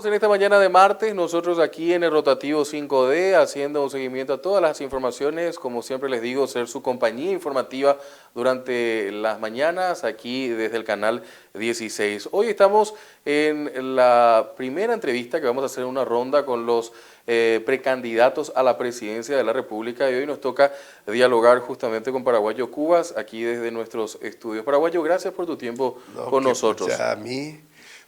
Seguimos en esta mañana de martes, nosotros aquí en el rotativo 5D haciendo un seguimiento a todas las informaciones, como siempre les digo, ser su compañía informativa durante las mañanas aquí desde el canal 16. Hoy estamos en la primera entrevista que vamos a hacer una ronda con los precandidatos a la presidencia de la República y hoy nos toca dialogar justamente con Paraguayo Cubas aquí desde nuestros estudios. Paraguayo, gracias por tu tiempo con nosotros. O sea, a mí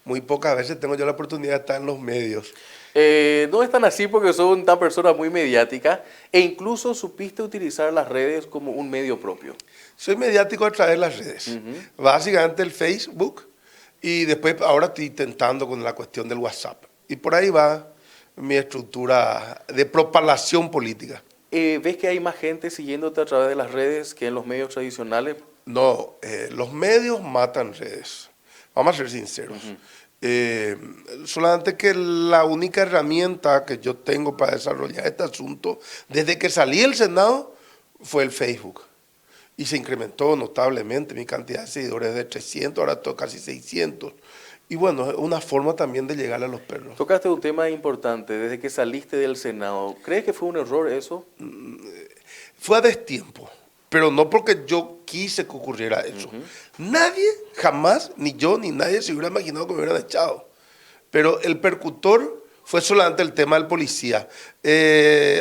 muy pocas veces tengo yo la oportunidad de estar en los medios. No es tan así porque sos una persona muy mediática e incluso supiste utilizar las redes como un medio propio. Soy mediático a través de las redes, básicamente el Facebook y después ahora estoy intentando con la cuestión del WhatsApp. Y por ahí va mi estructura de propagación política. ¿Ves que hay más gente siguiéndote a través de las redes que en los medios tradicionales? No, los medios matan redes, vamos a ser sinceros. Solamente que la única herramienta que yo tengo para desarrollar este asunto, desde que salí del Senado, fue el Facebook. Y se incrementó notablemente mi cantidad de seguidores de 300, ahora estoy casi 600. Y bueno, es una forma también de llegar a los perros. Tocaste un tema importante, desde que saliste del Senado. ¿Crees que fue un error eso? Fue a destiempo, pero no porque yo quise que ocurriera eso. Nadie, jamás, ni yo ni nadie se hubiera imaginado que me hubieran echado. Pero el percutor fue solamente el tema del policía.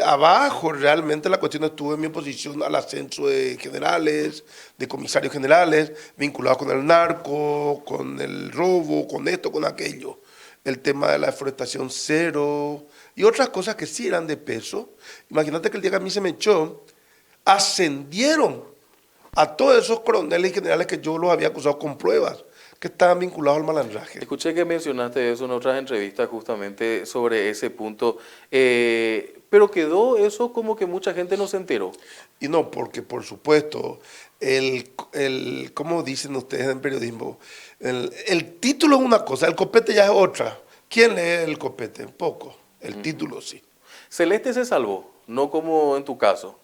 Abajo realmente la cuestión estuvo en mi oposición al ascenso de generales, de comisarios generales, vinculados con el narco, con el robo, con esto, con aquello. El tema de la deforestación cero y otras cosas que sí eran de peso. Imagínate que el día que a mí se me echó, ascendieron a todos esos coroneles y generales que yo los había acusado con pruebas, que estaban vinculados al malandraje. Escuché que mencionaste eso en otras entrevistas justamente sobre ese punto, pero quedó eso como que mucha gente no se enteró. Y no, porque por supuesto, ¿cómo dicen ustedes en periodismo? El título es una cosa, el copete ya es otra. ¿Quién lee el copete? Poco, el título sí. Celeste se salvó, no como en tu caso,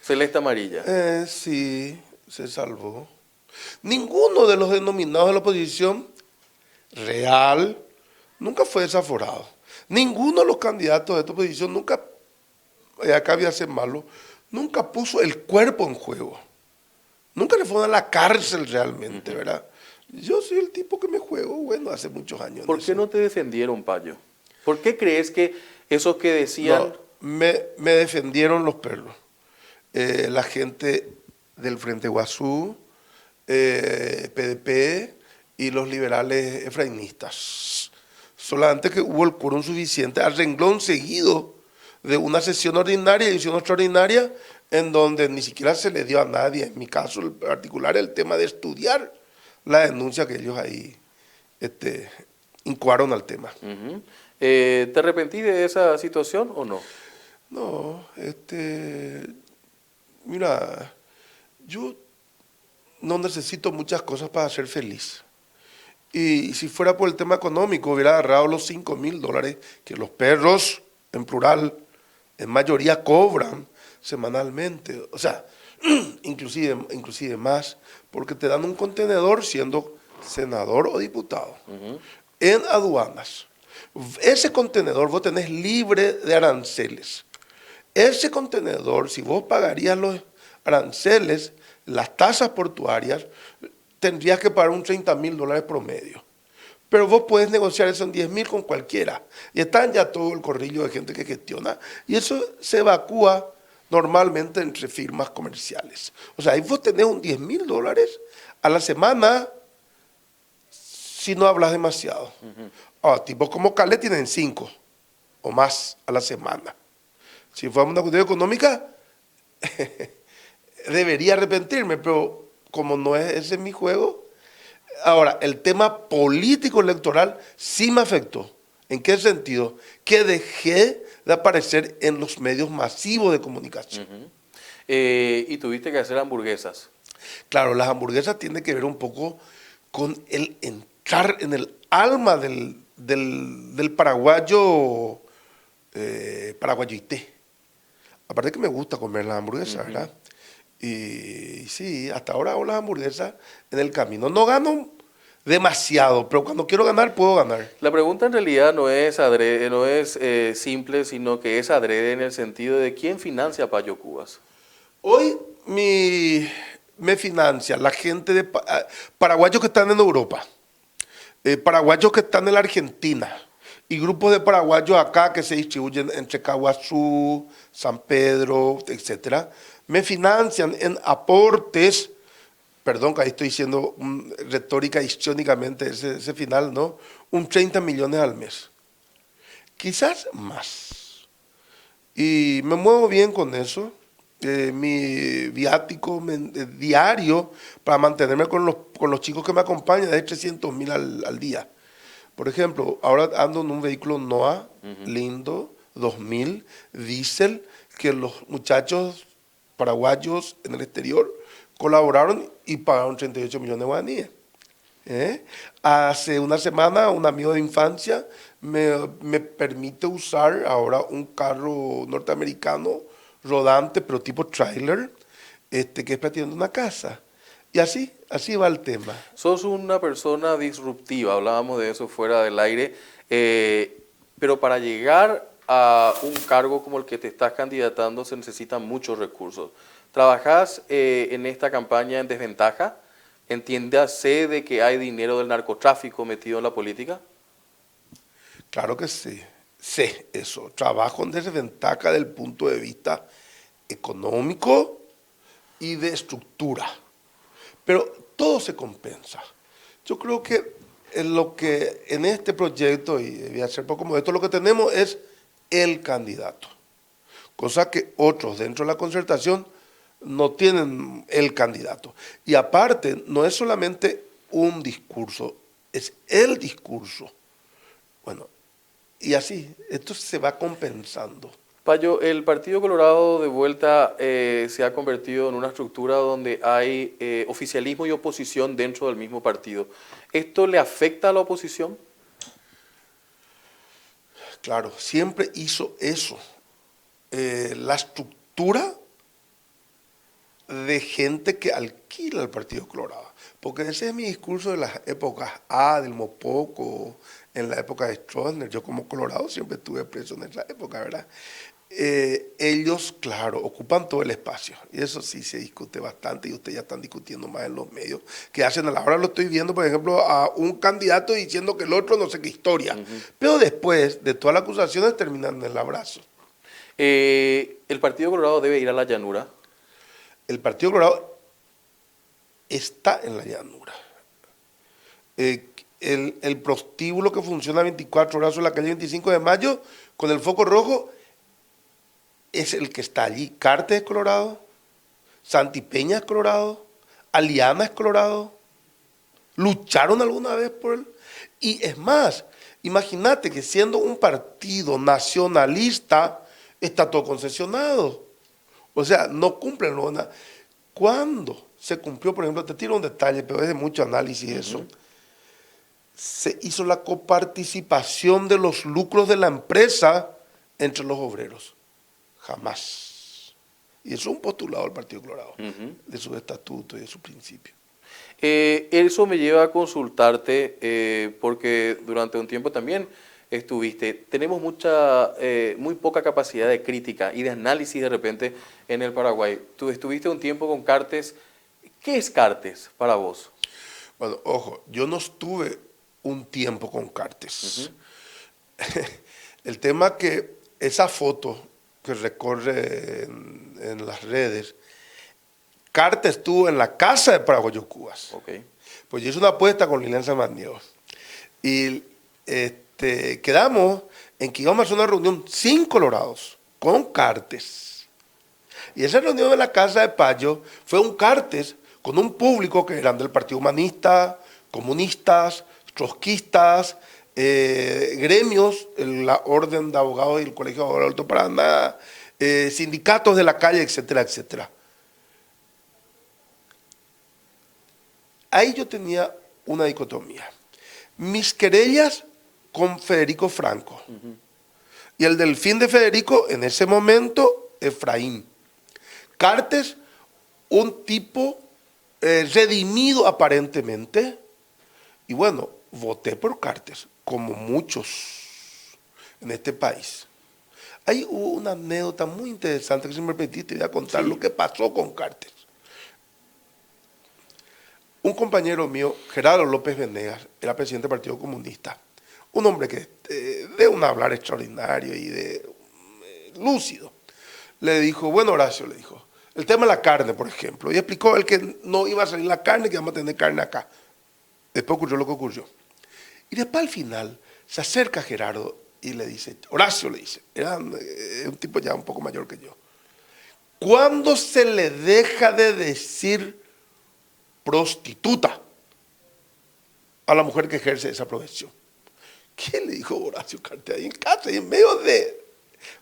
celeste amarilla. Sí, se salvó. Ninguno de los denominados de la oposición real nunca fue desaforado. Ninguno de los candidatos de esta oposición nunca, acá había ser malo, nunca puso el cuerpo en juego. Nunca le fueron a la cárcel realmente, ¿verdad? Yo soy el tipo que me juego, bueno, hace muchos años. ¿Por qué no te defendieron, Payo? ¿Por qué crees que esos que decían... No, me defendieron los perros. La gente del Frente Guazú, PDP y los liberales efrainistas. Solamente que hubo el quórum suficiente a renglón seguido de una sesión ordinaria y sesión extraordinaria en donde ni siquiera se le dio a nadie, en mi caso en particular, el tema de estudiar la denuncia que ellos ahí incoaron al tema. ¿Te arrepentís de esa situación o no? No, mira, yo no necesito muchas cosas para ser feliz. Y si fuera por el tema económico, hubiera agarrado los $5.000 que los perros, en plural, en mayoría cobran semanalmente. O sea, inclusive más, porque te dan un contenedor siendo senador o diputado. En aduanas. Ese contenedor vos tenés libre de aranceles. Ese contenedor, si vos pagarías los aranceles, las tasas portuarias, tendrías que pagar un $30.000 promedio. Pero vos podés negociar eso en 10.000 con cualquiera. Y están ya todo el corrillo de gente que gestiona. Y eso se evacúa normalmente entre firmas comerciales. O sea, ahí vos tenés un $10.000 a la semana si no hablas demasiado. Ahora, tipos como Cale tienen 5 o más a la semana. Si fuera una cuestión económica, debería arrepentirme, pero como no es ese mi juego. Ahora, el tema político electoral sí me afectó. ¿En qué sentido? Que dejé de aparecer en los medios masivos de comunicación. Y tuviste que hacer hamburguesas. Claro, las hamburguesas tienen que ver un poco con el entrar en el alma del paraguayo, paraguayité. Aparte que me gusta comer las hamburguesas, ¿verdad? Y sí, hasta ahora hago las hamburguesas en el camino. No gano demasiado, pero cuando quiero ganar, puedo ganar. La pregunta en realidad no es, adrede, no es simple, sino que es adrede en el sentido de quién financia a Payo Cubas. Hoy me financia la gente de paraguayos que están en Europa, paraguayos que están en la Argentina y grupos de paraguayos acá que se distribuyen entre Caguazú, San Pedro, etcétera. Me financian en aportes, perdón que ahí estoy diciendo retórica histriónicamente ese final, ¿no? Un 30 millones al mes. Quizás más. Y me muevo bien con eso. Mi viático diario para mantenerme con los chicos que me acompañan es 300.000 al día. Por ejemplo, ahora ando en un vehículo NOA, lindo, 2000, diésel, que los muchachos paraguayos en el exterior colaboraron y pagaron 38 millones de guaraníes. Hace una semana un amigo de infancia me permite usar ahora un carro norteamericano rodante, pero tipo trailer, que es prácticamente una casa. Y así va el tema. Sos una persona disruptiva, hablábamos de eso fuera del aire, pero para llegar a un cargo como el que te estás candidatando se necesitan muchos recursos. ¿Trabajás en esta campaña en desventaja? ¿Entiéndase de que hay dinero del narcotráfico metido en la política? Claro que sí, sé eso. Trabajo en desventaja del punto de vista económico y de estructura. Pero todo se compensa. Yo creo que en este proyecto, y voy a ser poco modesto, lo que tenemos es el candidato. Cosa que otros dentro de la concertación no tienen el candidato. Y aparte, no es solamente un discurso, es el discurso. Bueno, y así, esto se va compensando. Payo, el Partido Colorado de vuelta se ha convertido en una estructura donde hay oficialismo y oposición dentro del mismo partido. ¿Esto le afecta a la oposición? Claro, siempre hizo eso. La estructura de gente que alquila el Partido Colorado. Porque ese es mi discurso de las épocas del Mopoco, en la época de Stroessner. Yo como Colorado siempre estuve preso en esa época, ¿verdad? Ellos, claro, ocupan todo el espacio. Y eso sí se discute bastante y ustedes ya están discutiendo más en los medios. Que hacen a la hora, lo estoy viendo, por ejemplo, a un candidato diciendo que el otro no sé qué historia. Pero después de todas las acusaciones terminan en el abrazo. ¿El Partido Colorado debe ir a la llanura? El Partido Colorado está en la llanura. El prostíbulo que funciona 24 horas en la calle 25 de Mayo, con el foco rojo, es el que está allí. Cartes es Colorado, Santipeña es Colorado, Aliana es Colorado. ¿Lucharon alguna vez por él? Y es más, imagínate que siendo un partido nacionalista, está todo concesionado. O sea, no cumplen nada. ¿Cuándo se cumplió? Por ejemplo, te tiro un detalle, pero es de mucho análisis eso. Se hizo la coparticipación de los lucros de la empresa entre los obreros. Jamás. Y eso es un postulado del Partido Colorado, de su estatuto y de su principio. Eso me lleva a consultarte, porque durante un tiempo también estuviste. Tenemos muy poca capacidad de crítica y de análisis de repente en el Paraguay. Tú estuviste un tiempo con Cartes. ¿Qué es Cartes para vos? Bueno, ojo, yo no estuve un tiempo con Cartes. El tema que esa foto que recorre en las redes, Cartes estuvo en la casa de Paraguayo Cubas. Okay. Pues yo hice una apuesta con Lilian Samaniego. Y quedamos en que íbamos a hacer una reunión sin colorados, con Cartes. Y esa reunión en la casa de Payo fue un Cartes con un público que eran del Partido Humanista, comunistas, trotskistas, gremios, la Orden de Abogados y el Colegio de Abogados del Alto Paraná, sindicatos de la calle, etcétera, etcétera. Ahí yo tenía una dicotomía. Mis querellas con Federico Franco y el delfín de Federico, en ese momento, Efraín. Cartes, un tipo redimido aparentemente, Y bueno, voté por Cartes, como muchos en este país. Ahí hubo una anécdota muy interesante que, si me permitiste, voy a contar Sí. lo que pasó con Cartes. Un compañero mío, Gerardo López Venegas, era presidente del Partido Comunista. Un hombre que de un hablar extraordinario y de lúcido. Le dijo, bueno, Horacio, le dijo, el tema de la carne, por ejemplo. Y explicó él que no iba a salir la carne, que vamos a tener carne acá. Después ocurrió lo que ocurrió. Y después al final se acerca Gerardo y le dice, Horacio, le dice, era un tipo ya un poco mayor que yo. ¿Cuándo se le deja de decir prostituta a la mujer que ejerce esa profesión? ¿Qué le dijo Horacio Cartes ahí en casa, ahí en medio de...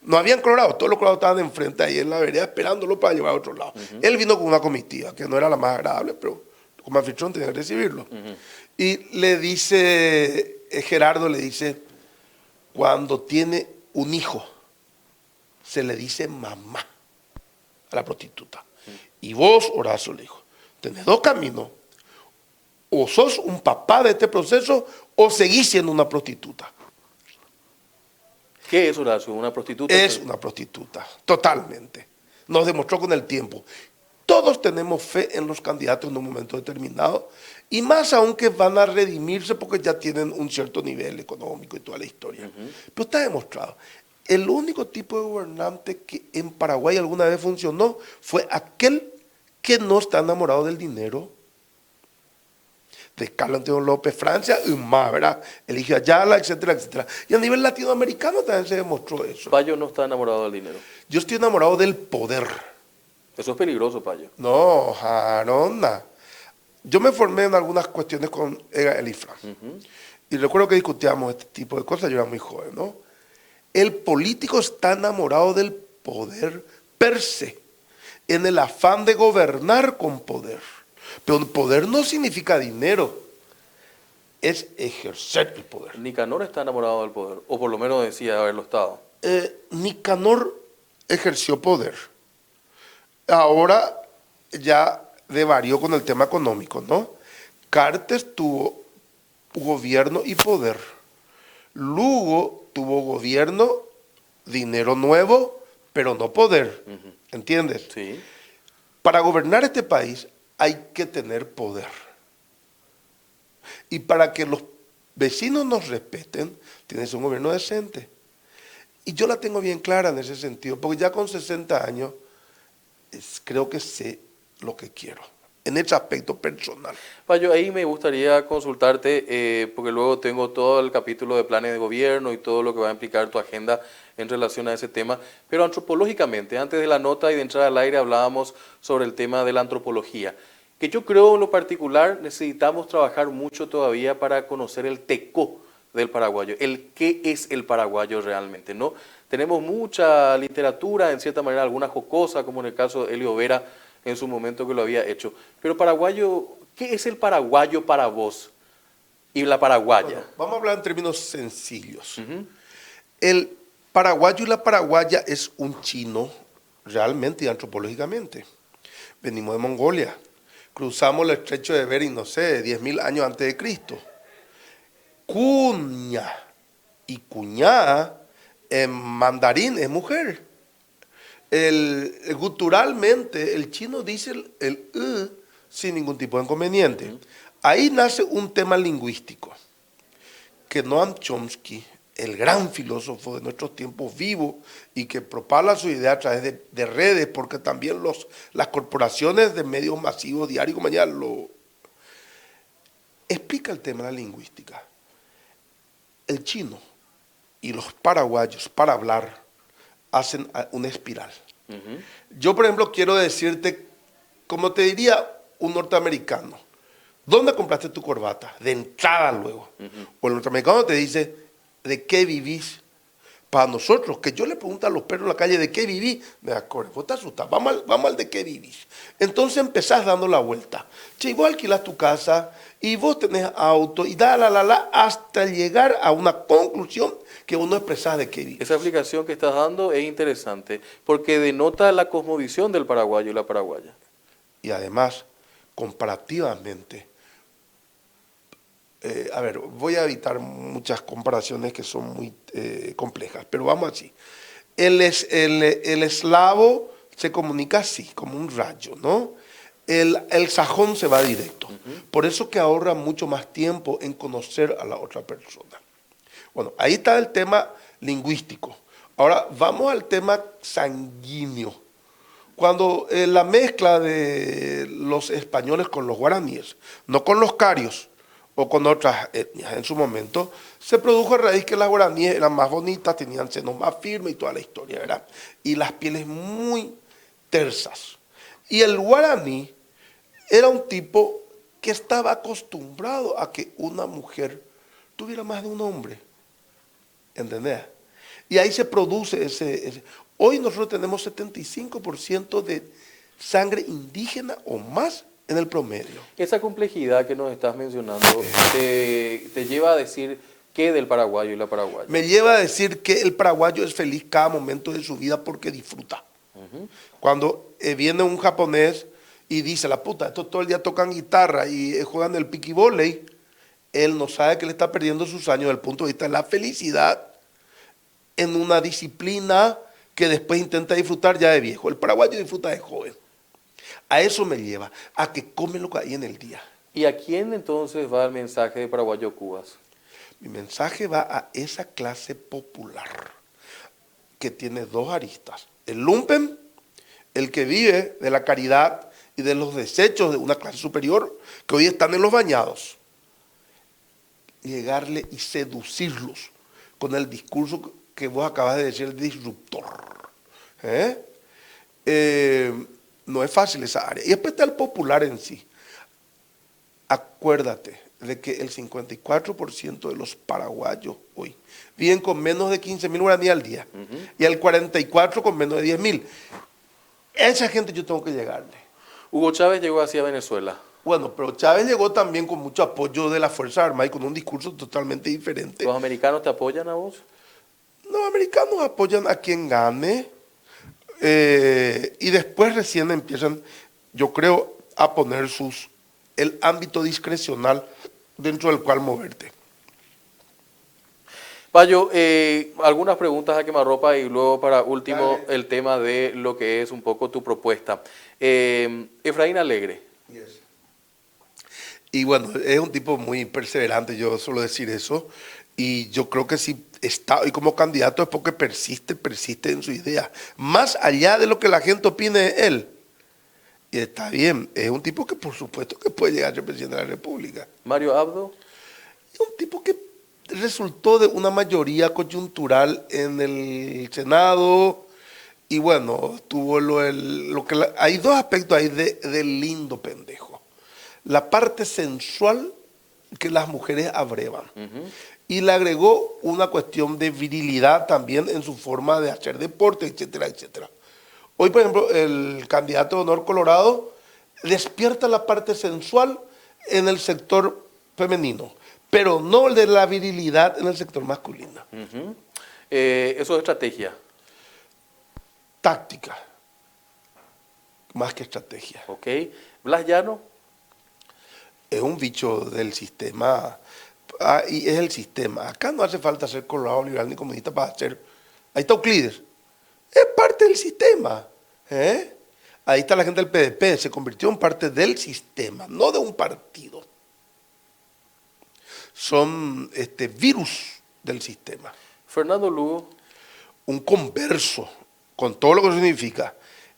No habían colorados, todos los colorados estaban enfrente ahí en la vereda esperándolo para llevar a otro lado. Él vino con una comitiva, que no era la más agradable, pero como anfitrión tenía que recibirlo. Y le dice, Gerardo le dice, cuando tiene un hijo, se le dice mamá a la prostituta. Y vos, Horacio, le dijo, tenés dos caminos. O sos un papá de este proceso o seguís siendo una prostituta. ¿Qué es, Horacio? ¿Una prostituta? Es una prostituta, totalmente. Nos demostró con el tiempo. Todos tenemos fe en los candidatos en un momento determinado, y más aún que van a redimirse porque ya tienen un cierto nivel económico y toda la historia. Pero está demostrado. El único tipo de gobernante que en Paraguay alguna vez funcionó fue aquel que no está enamorado del dinero. De Carlos Antonio López, Francia y más, ¿verdad? Eligio Ayala, etcétera, etcétera. Y a nivel latinoamericano también se demostró eso. Payo no está enamorado del dinero. Yo estoy enamorado del poder. Eso es peligroso, Payo. No, Jarona. Yo me formé en algunas cuestiones con el IFRA. Y recuerdo que discutíamos este tipo de cosas, yo era muy joven, ¿no? El político está enamorado del poder per se, en el afán de gobernar con poder. Pero el poder no significa dinero, es ejercer el poder. Nicanor está enamorado del poder, o por lo menos decía haberlo estado. Nicanor ejerció poder. Ahora ya devarió con el tema económico, ¿no? Cartes tuvo gobierno y poder. Lugo tuvo gobierno, dinero nuevo, pero no poder. ¿Entiendes? Sí. Para gobernar este país hay que tener poder. Y para que los vecinos nos respeten, tienes un gobierno decente. Y yo la tengo bien clara en ese sentido, porque ya con 60 años creo que sé lo que quiero, en ese aspecto personal. Payo, ahí me gustaría consultarte, porque luego tengo todo el capítulo de planes de gobierno y todo lo que va a implicar tu agenda en relación a ese tema, pero antropológicamente, antes de la nota y de entrar al aire hablábamos sobre el tema de la antropología, que yo creo en lo particular necesitamos trabajar mucho todavía para conocer el tecó del paraguayo, el qué es el paraguayo realmente, ¿no? Tenemos mucha literatura, en cierta manera, alguna jocosa, como en el caso de Elio Vera, en su momento que lo había hecho. Pero paraguayo, ¿qué es el paraguayo para vos? Y la paraguaya. Bueno, vamos a hablar en términos sencillos. El paraguayo y la paraguaya es un chino realmente y antropológicamente. Venimos de Mongolia, cruzamos el estrecho de Bering, no sé, 10.000 años antes de Cristo. Cuña y cuñá en mandarín es mujer. Guturalmente el chino dice el sin ningún tipo de inconveniente. Ahí nace un tema lingüístico que Noam Chomsky, el gran filósofo de nuestros tiempos vivo y que propala su idea a través de redes, porque también las corporaciones de medios masivos diarios como mañana lo explica el tema de la lingüística. El chino y los paraguayos para hablar hacen una espiral. Yo, por ejemplo, quiero decirte, como te diría un norteamericano, ¿dónde compraste tu corbata? De entrada luego. O el norteamericano te dice, ¿de qué vivís? Para nosotros, que yo le pregunto a los perros en la calle, ¿de qué vivís? Me da corre, vos te asustás, vamos al de qué vivís. Entonces empezás dando la vuelta. Che, vos alquilás tu casa y vos tenés auto y hasta llegar a una conclusión que vos no expresás de qué vivís. Esa explicación que estás dando es interesante porque denota la cosmovisión del paraguayo y la paraguaya. Y además, comparativamente, A ver, voy a evitar muchas comparaciones que son muy complejas, pero vamos así. El eslavo se comunica así, como un rayo, ¿no? El sajón se va directo. Por eso que ahorra mucho más tiempo en conocer a la otra persona. Bueno, ahí está el tema lingüístico. Ahora vamos al tema sanguíneo. Cuando la mezcla de los españoles con los guaraníes, no con los carios o con otras etnias en su momento, se produjo a raíz que las guaraníes eran más bonitas, tenían senos más firmes y toda la historia, ¿verdad? Y las pieles muy tersas. Y el guaraní era un tipo que estaba acostumbrado a que una mujer tuviera más de un hombre, ¿entendés? Y ahí se produce ese. Hoy nosotros tenemos 75% de sangre indígena o más en el promedio. Esa complejidad que nos estás mencionando te lleva a decir qué del paraguayo y la paraguaya. Me lleva a decir que el paraguayo es feliz cada momento de su vida porque disfruta. Cuando viene un japonés y dice, la puta, estos todo el día tocan guitarra y juegan el piqui volley, él no sabe que le está perdiendo sus años desde el punto de vista de la felicidad en una disciplina que después intenta disfrutar ya de viejo. El paraguayo disfruta de joven. A eso me lleva, a que come lo que hay en el día. ¿Y a quién entonces va el mensaje de Paraguayo Cubas? Mi mensaje va a esa clase popular que tiene dos aristas. El lumpen, el que vive de la caridad y de los desechos de una clase superior que hoy están en los bañados. Llegarle y seducirlos con el discurso que vos acabas de decir, el disruptor. No es fácil esa área. Y después está el popular en sí. Acuérdate de que el 54% de los paraguayos hoy viven con menos de 15.000 guaraníes al día. Y el 44% con menos de 10.000. Esa gente yo tengo que llegarle. Hugo Chávez llegó así a Venezuela. Bueno, pero Chávez llegó también con mucho apoyo de las Fuerzas Armadas y con un discurso totalmente diferente. ¿Los americanos te apoyan a vos? Los americanos apoyan a quien gane y después recién empiezan, yo creo, a poner el ámbito discrecional dentro del cual moverte. Payo, algunas preguntas a quemarropa y luego para último Dale. el tema de lo que es un poco tu propuesta. Efraín Alegre. Yes. Y bueno, es un tipo muy perseverante, yo suelo decir eso, y yo creo que si está hoy como candidato es porque persiste en su idea, más allá de lo que la gente opine de él. Y está bien, es un tipo que por supuesto que puede llegar a ser presidente de la República. Mario Abdo. Es un tipo que resultó de una mayoría coyuntural en el Senado y bueno, tuvo hay dos aspectos ahí de lindo pendejo. La parte sensual que las mujeres abrevan. Y le agregó una cuestión de virilidad también en su forma de hacer deporte, etcétera, etcétera. Hoy, por ejemplo, el candidato de Honor Colorado despierta la parte sensual en el sector femenino, pero no el de la virilidad en el sector masculino. Eso es estrategia. Táctica, más que estrategia. Ok. Blas Llano. Es un bicho del sistema, y es el sistema. Acá no hace falta ser colorado, liberal ni comunista para hacer. Ahí está Euclides. Es parte del sistema. Ahí está la gente del PDP, se convirtió en parte del sistema, no de un partido. Son virus del sistema. Fernando Lugo. Un converso, con todo lo que eso significa.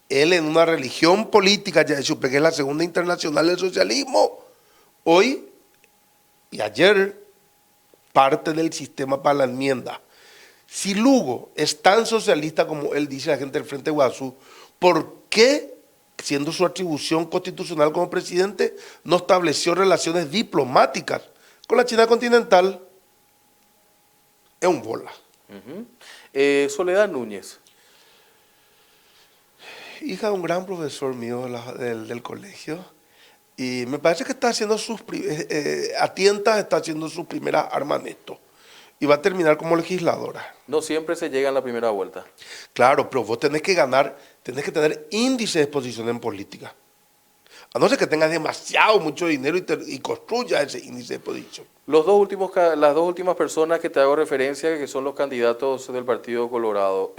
Él en una religión política, ya supe que es la segunda internacional del socialismo, hoy y ayer parte del sistema para la enmienda. Si Lugo es tan socialista como él dice, la gente del Frente Guazú, ¿por qué, siendo su atribución constitucional como presidente, no estableció relaciones diplomáticas con la China continental? Es un bola. Soledad Núñez. Hija de un gran profesor mío del colegio, y me parece que está haciendo a tientas está haciendo sus primeras armas en esto. Y va a terminar como legisladora. No siempre se llega en la primera vuelta. Claro, pero vos tenés que ganar, tenés que tener índice de exposición en política. A no ser que tengas demasiado, mucho dinero y construya ese índice de posición. Las dos últimas personas que te hago referencia, que son los candidatos del Partido Colorado.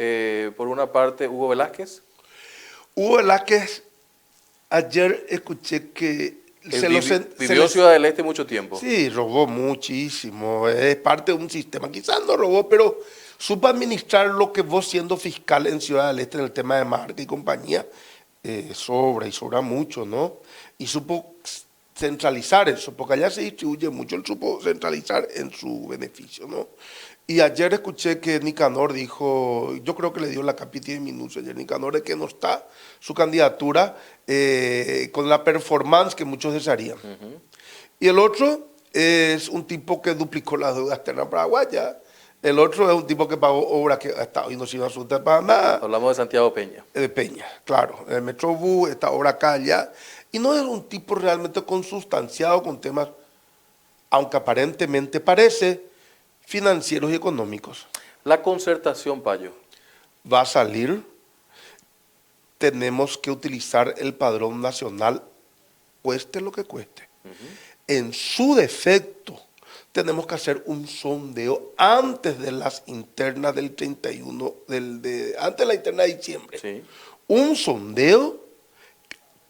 Por una parte, Hugo Velázquez. Hugo Velázquez, ayer escuché que vivió en Ciudad del Este mucho tiempo. Sí, robó muchísimo. Es parte de un sistema. Quizás no robó, pero supo administrar lo que vos siendo fiscal en Ciudad del Este en el tema de marca y compañía, sobra mucho, ¿no? Y supo centralizar eso, porque allá se distribuye mucho, él supo centralizar en su beneficio, ¿no? Y ayer escuché que Nicanor dijo, yo creo que le dio la capitia de minutos ayer Nicanor, de que no está su candidatura con la performance que muchos desearían. Y el otro es un tipo que duplicó la deuda externa paraguaya. El otro es un tipo que pagó obras que hasta hoy no se iba a asustar para nada. Hablamos de Santiago Peña. De Peña, claro. El Metrobús, esta obra acá, allá. Y no es un tipo realmente consustanciado con temas, aunque aparentemente parece, financieros y económicos. La concertación, Payo. Va a salir. Tenemos que utilizar el padrón nacional, cueste lo que cueste. En su defecto, tenemos que hacer un sondeo antes de las internas del 31, antes de la interna de diciembre. Sí. Un sondeo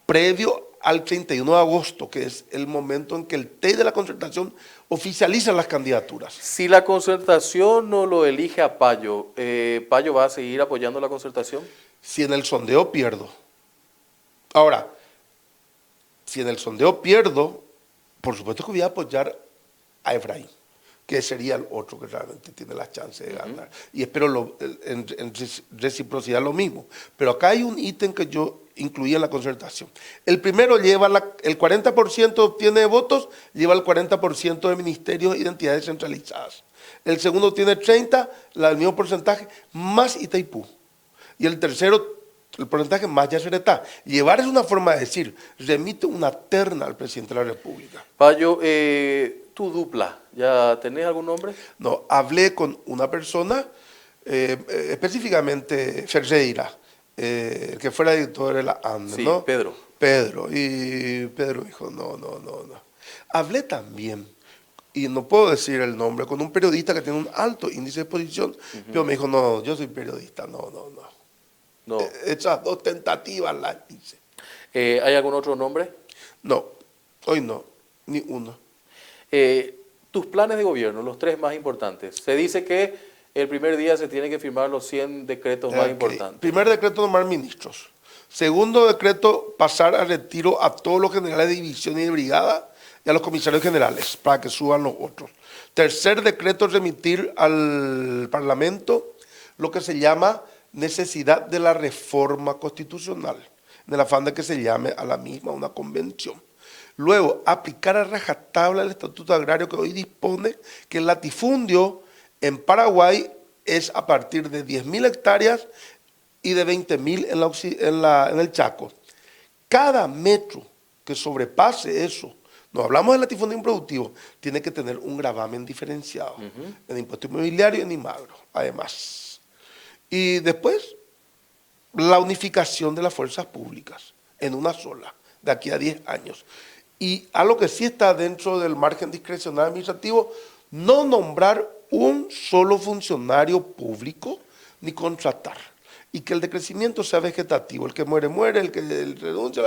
previo al 31 de agosto, que es el momento en que el TEI de la concertación oficializa las candidaturas. Si la concertación no lo elige a Payo, ¿Payo va a seguir apoyando la concertación? Si en el sondeo pierdo. Ahora, si en el sondeo pierdo, por supuesto que voy a apoyar a Efraín, que sería el otro que realmente tiene las chances de ganar. Y espero en reciprocidad lo mismo. Pero acá hay un ítem que yo incluía en la concertación. El primero lleva el 40% obtiene de votos, lleva el 40% de ministerios e identidades centralizadas. El segundo tiene 30, el mismo porcentaje, más Itaipú. Y el tercero, el porcentaje más Yacyretá. Llevar es una forma de decir, remite una terna al presidente de la República. Payo, tu dupla, ¿ya tenés algún nombre? No, hablé con una persona, específicamente Ferreira, el que fuera director de la ANDE, Sí, ¿no? Pedro. Y Pedro dijo, no. Hablé también, y no puedo decir el nombre, con un periodista que tiene un alto índice de exposición, pero me dijo, no, yo soy periodista, no. Esas dos tentativas las hice. ¿Hay algún otro nombre? No, hoy no, ni uno. Tus planes de gobierno, los tres más importantes. Se dice que el primer día se tienen que firmar los 100 decretos más importantes. Primer decreto, nombrar ministros. Segundo decreto, pasar a retiro a todos los generales de división y de brigada y a los comisarios generales para que suban los otros. Tercer decreto, remitir al Parlamento lo que se llama necesidad de la reforma constitucional, en el afán de que se llame a la misma una convención. Luego, aplicar a rajatabla el Estatuto Agrario que hoy dispone que el latifundio en Paraguay es a partir de 10.000 hectáreas y de 20.000 en el Chaco. Cada metro que sobrepase eso, no hablamos del latifundio improductivo, tiene que tener un gravamen diferenciado en impuesto inmobiliario y en Imagro, además. Y después, la unificación de las fuerzas públicas en una sola, de aquí a 10 años. Y algo que sí está dentro del margen discrecional administrativo, no nombrar un solo funcionario público ni contratar. Y que el decrecimiento sea vegetativo, el que muere, muere, el que renuncia,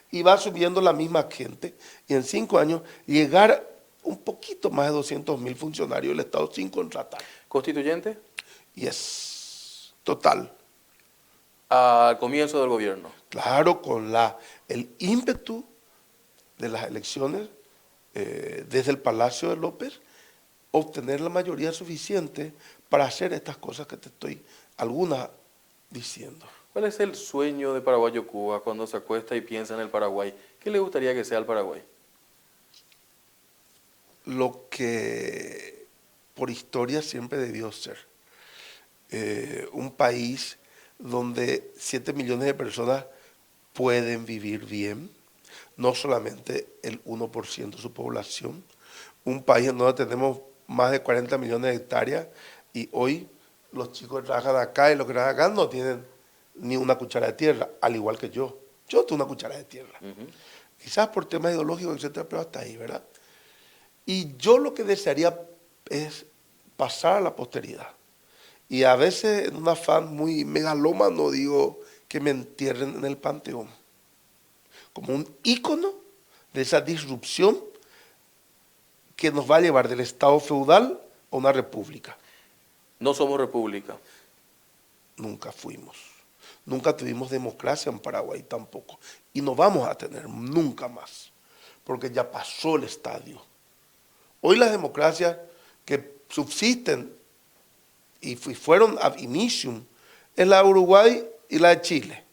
y va subiendo la misma gente. Y en 5 años llegar un poquito más de 200.000 funcionarios del Estado sin contratar. ¿Constituyente? Yes. Total. Al comienzo del gobierno. Claro, con el ímpetu de las elecciones desde el Palacio de López, obtener la mayoría suficiente para hacer estas cosas que te estoy, algunas, diciendo. ¿Cuál es el sueño de Paraguayo Cuba cuando se acuesta y piensa en el Paraguay? ¿Qué le gustaría que sea el Paraguay? Lo que por historia siempre debió ser. Un país donde 7 millones de personas pueden vivir bien, no solamente el 1% de su población, un país en donde tenemos más de 40 millones de hectáreas y hoy los chicos que trabajan acá y los que trabajan acá no tienen ni una cuchara de tierra, al igual que yo. Yo tengo una cuchara de tierra. Quizás por temas ideológicos, etcétera, pero hasta ahí, ¿verdad? Y yo lo que desearía es pasar a la posteridad. Y a veces en un afán muy megalómano digo que me entierren en el panteón. Como un ícono de esa disrupción que nos va a llevar del Estado feudal a una república. No somos república. Nunca fuimos. Nunca tuvimos democracia en Paraguay tampoco. Y no vamos a tener nunca más. Porque ya pasó el estadio. Hoy las democracias que subsisten y fueron ab initium es la de Uruguay y la de Chile.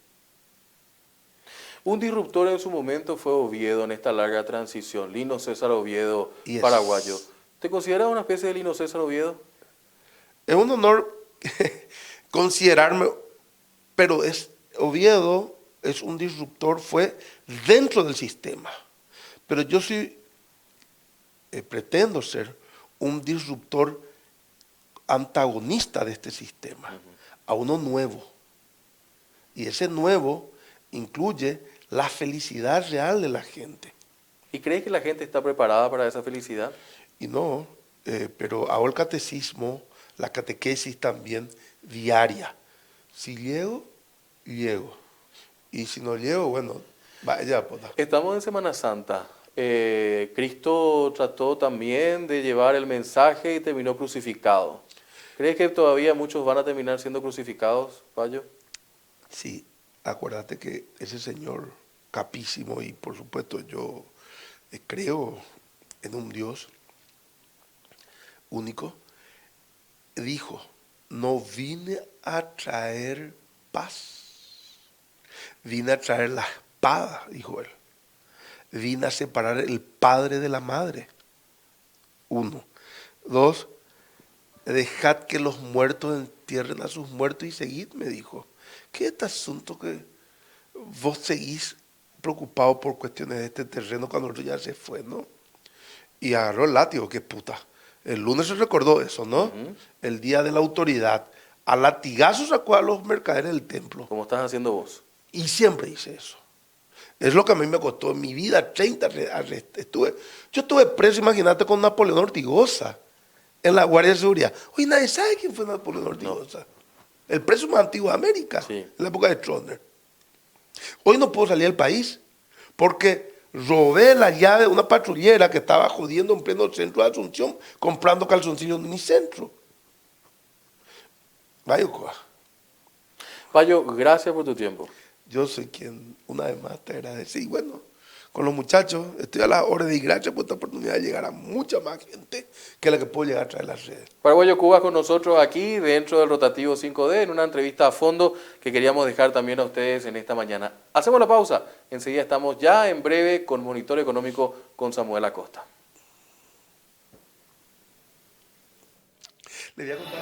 Un disruptor en su momento fue Oviedo en esta larga transición, Lino César Oviedo, Yes. paraguayo. ¿Te consideras una especie de Lino César Oviedo? Es un honor considerarme, pero Oviedo es un disruptor, fue dentro del sistema. Pero yo sí pretendo ser un disruptor antagonista de este sistema, a uno nuevo. Y ese nuevo incluye la felicidad real de la gente. ¿Y crees que la gente está preparada para esa felicidad? Y no, pero hago el catecismo, la catequesis también diaria. Si llego, llego. Y si no llego, bueno, vaya. Pues. Estamos en Semana Santa. Cristo trató también de llevar el mensaje y terminó crucificado. ¿Crees que todavía muchos van a terminar siendo crucificados, Payo? Sí, acuérdate que ese Señor capísimo, y por supuesto yo creo en un Dios único, dijo, no vine a traer paz, vine a traer la espada, dijo él. Vine a separar el padre de la madre. 1. 2. Dejad que los muertos entierren a sus muertos y seguid, me dijo. ¿Qué es este asunto que vos seguís preocupado por cuestiones de este terreno cuando el otro ya se fue, no? Y agarró el látigo, qué puta. El lunes se recordó eso, ¿no? El día de la autoridad. A latigazos sacó a los mercaderes del templo. Como estás haciendo vos. Y siempre hice eso. Es lo que a mí me costó en mi vida, 30 arrestos. Yo estuve preso, imagínate, con Napoleón Ortigosa en la Guardia de Seguridad. Hoy nadie sabe quién fue Napoleón Ortigosa. No. El preso más antiguo de América, sí. En la época de Stroessner. Hoy no puedo salir del país porque robé la llave de una patrullera que estaba jodiendo en pleno centro de Asunción comprando calzoncillos en Unicentro. Vaya cosa. Payo, gracias por tu tiempo. Yo soy quien una vez más te agradece. Y bueno, con los muchachos estoy a la hora de ir. Gracias por esta oportunidad de llegar a mucha más gente que la que puedo llegar a traer las redes. Paraguayo Cuba con nosotros aquí dentro del Rotativo 5D en una entrevista a fondo que queríamos dejar también a ustedes en esta mañana. Hacemos la pausa. Enseguida estamos ya en breve con Monitor Económico con Samuel Acosta. Le voy a contar.